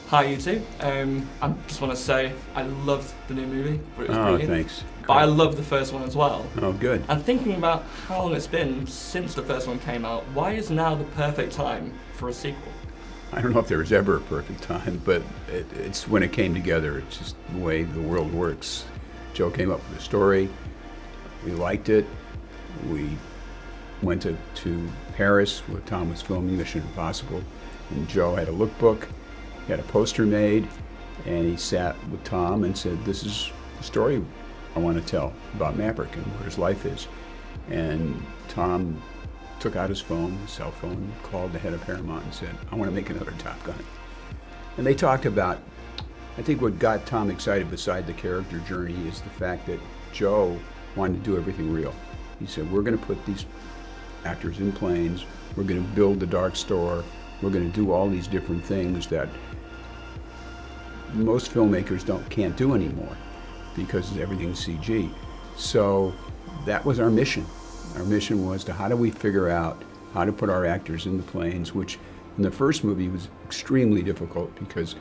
Hi, you two. I just want to say I loved the new movie. It was Oh, brilliant. thanks. But I loved the first one as well. Oh, good. And thinking about how long it's been since the first one came out, why is now the perfect time for a sequel? I don't know if there was ever a perfect time, but it's when it came together. It's just the way the world works. Joe came up with a story. We liked it. We went to Paris where Tom was filming Mission Impossible, and Joe had a lookbook. He had a poster made, and he sat with Tom and said, "This is the story I want to tell about Maverick and what his life is." And Tom took out his phone, his cell phone, called the head of Paramount and said, "I want to make another Top Gun." And they talked about, I think what got Tom excited beside the character journey is the fact that Joe wanted to do everything real. He said, "We're going to put these actors in planes, we're going to build the dark store, we're going to do all these different things that most filmmakers can't do anymore because everything's CG." So that was our mission. Our mission was to how do we figure out how to put our actors in the planes, which in the first movie was extremely difficult because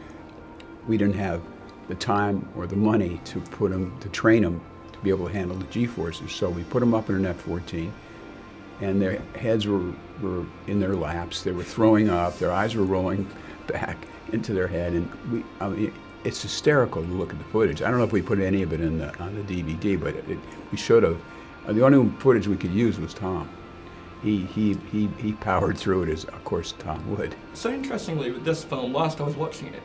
we didn't have the time or the money to train them to be able to handle the G-forces. So we put them up in an F-14, and their heads were in their laps. They were throwing up. Their eyes were rolling back into their head, and I mean, it's hysterical to look at the footage. I don't know if we put any of it on the DVD, but we should have. The only footage we could use was Tom. He powered through it, as of course Tom would. So interestingly, with this film, whilst I was watching it,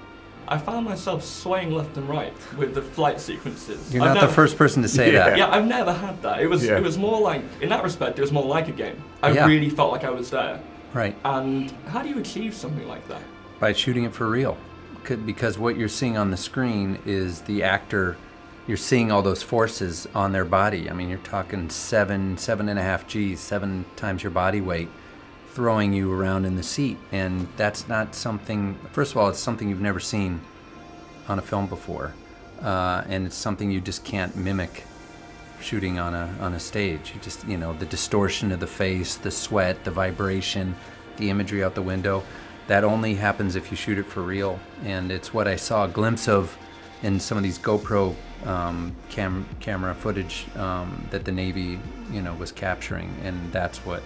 I found myself swaying left and right with the flight sequences. You're not the first person to say that. Yeah, I've never had that. It was more like, in that respect, it was more like a game. I really felt like I was there. Right. And how do you achieve something like that? By shooting it for real. Because what you're seeing on the screen is the actor, you're seeing all those forces on their body. I mean, you're talking 7.5 Gs, 7 times your body weight, throwing you around in the seat. And that's not something, first of all, it's something you've never seen on a film before. And it's something you just can't mimic shooting on a stage. You just, the distortion of the face, the sweat, the vibration, the imagery out the window, that only happens if you shoot it for real. And it's what I saw a glimpse of in some of these GoPro camera footage that the Navy, was capturing, and that's what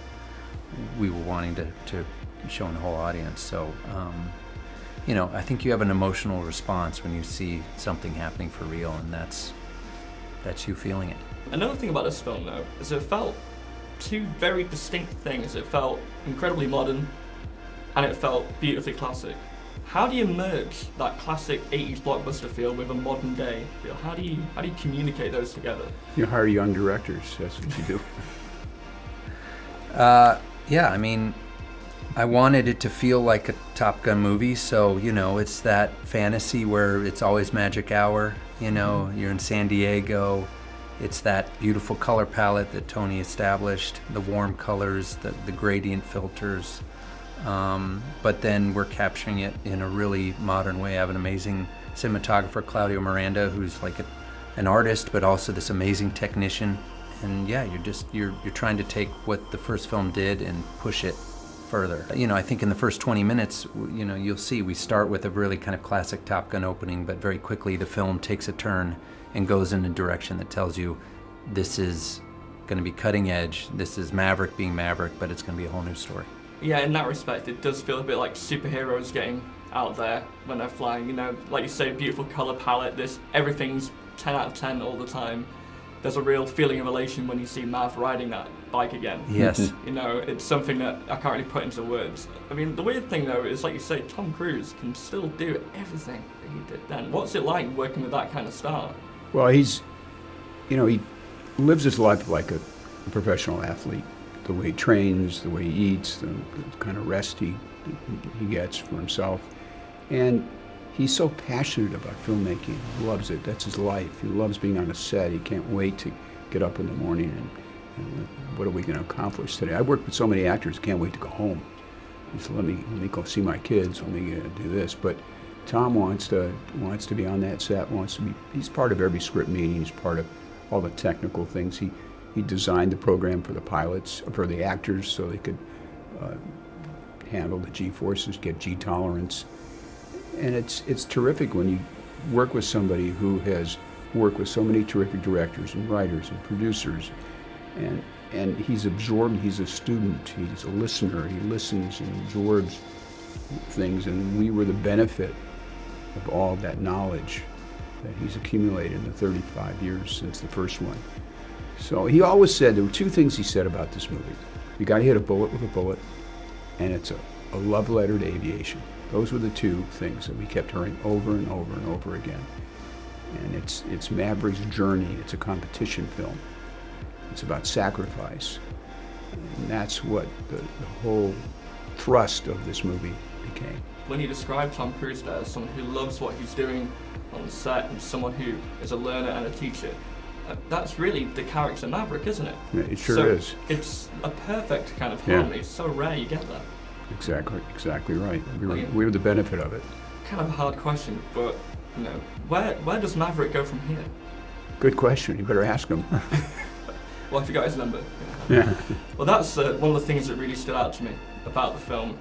we were wanting to show in the whole audience. So, I think you have an emotional response when you see something happening for real, and that's you feeling it. Another thing about this film, though, is it felt two very distinct things. It felt incredibly modern, and it felt beautifully classic. How do you merge that classic 80s blockbuster feel with a modern day feel? How do you communicate those together? You hire young directors, that's what you do. Yeah, I mean, I wanted it to feel like a Top Gun movie, so, it's that fantasy where it's always magic hour, you're in San Diego. It's that beautiful color palette that Tony established, the warm colors, the gradient filters. But then we're capturing it in a really modern way. I have an amazing cinematographer, Claudio Miranda, who's like an artist, but also this amazing technician. And yeah, you're trying to take what the first film did and push it further. I think in the first 20 minutes, you'll see we start with a really kind of classic Top Gun opening, but very quickly the film takes a turn and goes in a direction that tells you this is going to be cutting edge. This is Maverick being Maverick, but it's going to be a whole new story. Yeah, in that respect, it does feel a bit like superheroes getting out there when they're flying. Like you say, beautiful color palette. Everything's 10 out of 10 all the time. There's a real feeling of elation when you see Mav riding that bike again. Yes. It's something that I can't really put into words. I mean, the weird thing though is, like you say, Tom Cruise can still do everything that he did then. What's it like working with that kind of star? Well, he lives his life like a professional athlete. The way he trains, the way he eats, the kind of rest he gets for himself. And he's so passionate about filmmaking. He loves it. That's his life. He loves being on a set. He can't wait to get up in the morning and what are we going to accomplish today? I work with so many actors, can't wait to go home. He said, let me go see my kids, let me do this. But Tom wants to be on that set, he's part of every script meeting, he's part of all the technical things. He designed the program for the pilots, for the actors, so they could handle the G-forces, get G tolerance. And it's terrific when you work with somebody who has worked with so many terrific directors and writers and producers, and he's absorbed, he's a student, he's a listener, he listens and absorbs things, and we were the benefit of all that knowledge that he's accumulated in the 35 years since the first one. So he always said, there were two things he said about this movie. You got to hit a bullet with a bullet, and it's a love letter to aviation. Those were the two things that we kept hearing over and over and over again. And it's Maverick's journey. It's a competition film. It's about sacrifice. And that's what the whole thrust of this movie became. When you describe Tom Cruise there as someone who loves what he's doing on set and someone who is a learner and a teacher, that's really the character Maverick, isn't it? Yeah, it sure is. It's a perfect kind of harmony. It's so rare you get that. Exactly right. We were the benefit of it. Kind of a hard question, but you know, where does Maverick go from here? Good question. You better ask him. Well, I forgot his number. Yeah. Well, that's one of the things that really stood out to me about the film.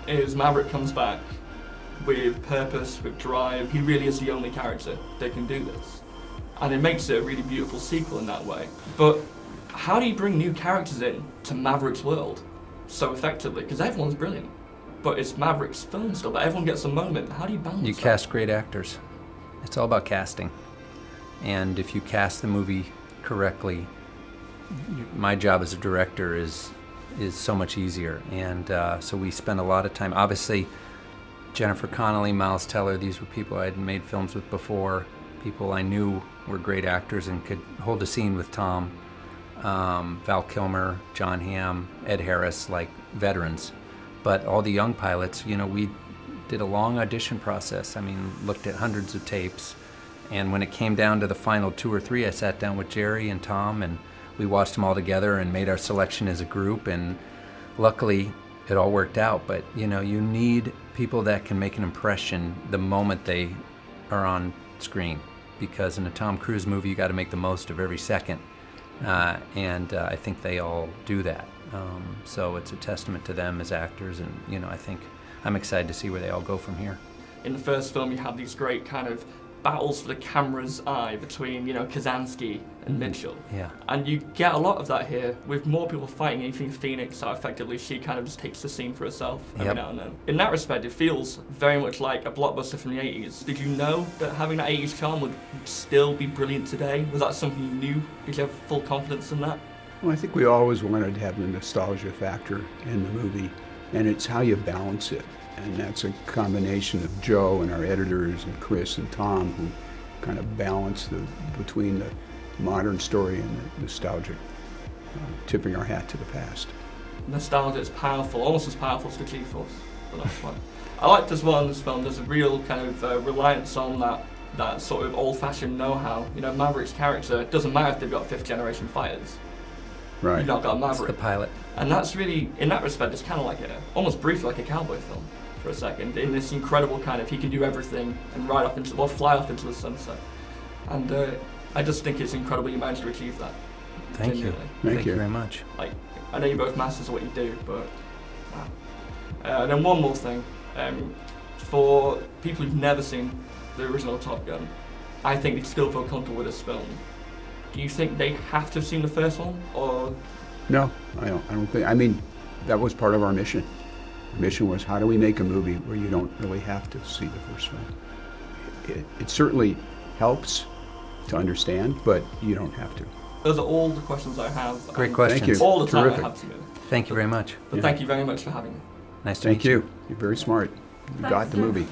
Is Maverick comes back with purpose, with drive. He really is the only character that can do this. And it makes it a really beautiful sequel in that way. But how do you bring new characters in to Maverick's world so effectively? Because everyone's brilliant, but it's Maverick's film still, but everyone gets a moment. How do you balance You that? cast great actors. It's all about casting. And if you cast the movie correctly, my job as a director is so much easier. And so we spend a lot of time. Obviously, Jennifer Connelly, Miles Teller, these were people I had made films with before, people I knew were great actors and could hold a scene with Tom. Val Kilmer, John Hamm, Ed Harris, like veterans. But all the young pilots, you know, we did a long audition process. I mean, looked at hundreds of tapes. And when it came down to the final 2 or 3, I sat down with Jerry and Tom, and we watched them all together and made our selection as a group. And luckily, it all worked out. But, you know, you need people that can make an impression the moment they are on screen. Because in a Tom Cruise movie, you got to make the most of every second. And I think they all do that. So it's a testament to them as actors, and you know, I think I'm excited to see where they all go from here. In the first film, you had these great kind of battles for the camera's eye between, you know, Kazansky and Mitchell. Yeah. And you get a lot of that here with more people fighting. And you think Phoenix, how effectively she kind of just takes the scene for herself every now and then. In that respect, it feels very much like a blockbuster from the 80s. Did you know that having that 80s charm would still be brilliant today? Was that something you knew? Did you have full confidence in that? Well, I think we always wanted to have the nostalgia factor in the movie, and it's how you balance it. And that's a combination of Joe and our editors and Chris and Tom who kind of balance between the modern story and the nostalgic, tipping our hat to the past. Nostalgia is powerful, almost as powerful as the G-Force. But that's fine. I liked as well in this film, there's a real kind of reliance on that sort of old-fashioned know-how. You know, Maverick's character, it doesn't matter if they've got 5th generation fighters. Right. You've not got a Maverick. It's the pilot. And that's really, in that respect, it's kind of like almost briefly like a cowboy film for a second. In this incredible kind of, he can do everything and fly off into the sunset. And I just think it's incredible you managed to achieve that. Thank you. Thank you very much. Like, I know you're both masters of what you do, but wow. And then one more thing. For people who've never seen the original Top Gun, I think they still feel comfortable with this film. Do you think they have to have seen the first one, or? No, I don't think. I mean, that was part of our mission. The mission was, how do we make a movie where you don't really have to see the first film? It certainly helps to understand, but you don't have to. Those are all the questions I have. Great questions. Thank you. All the time Terrific. I have to. Thank you very much. But thank you very much for having me. Nice to meet you. Thank you. You're very smart. You got the movie.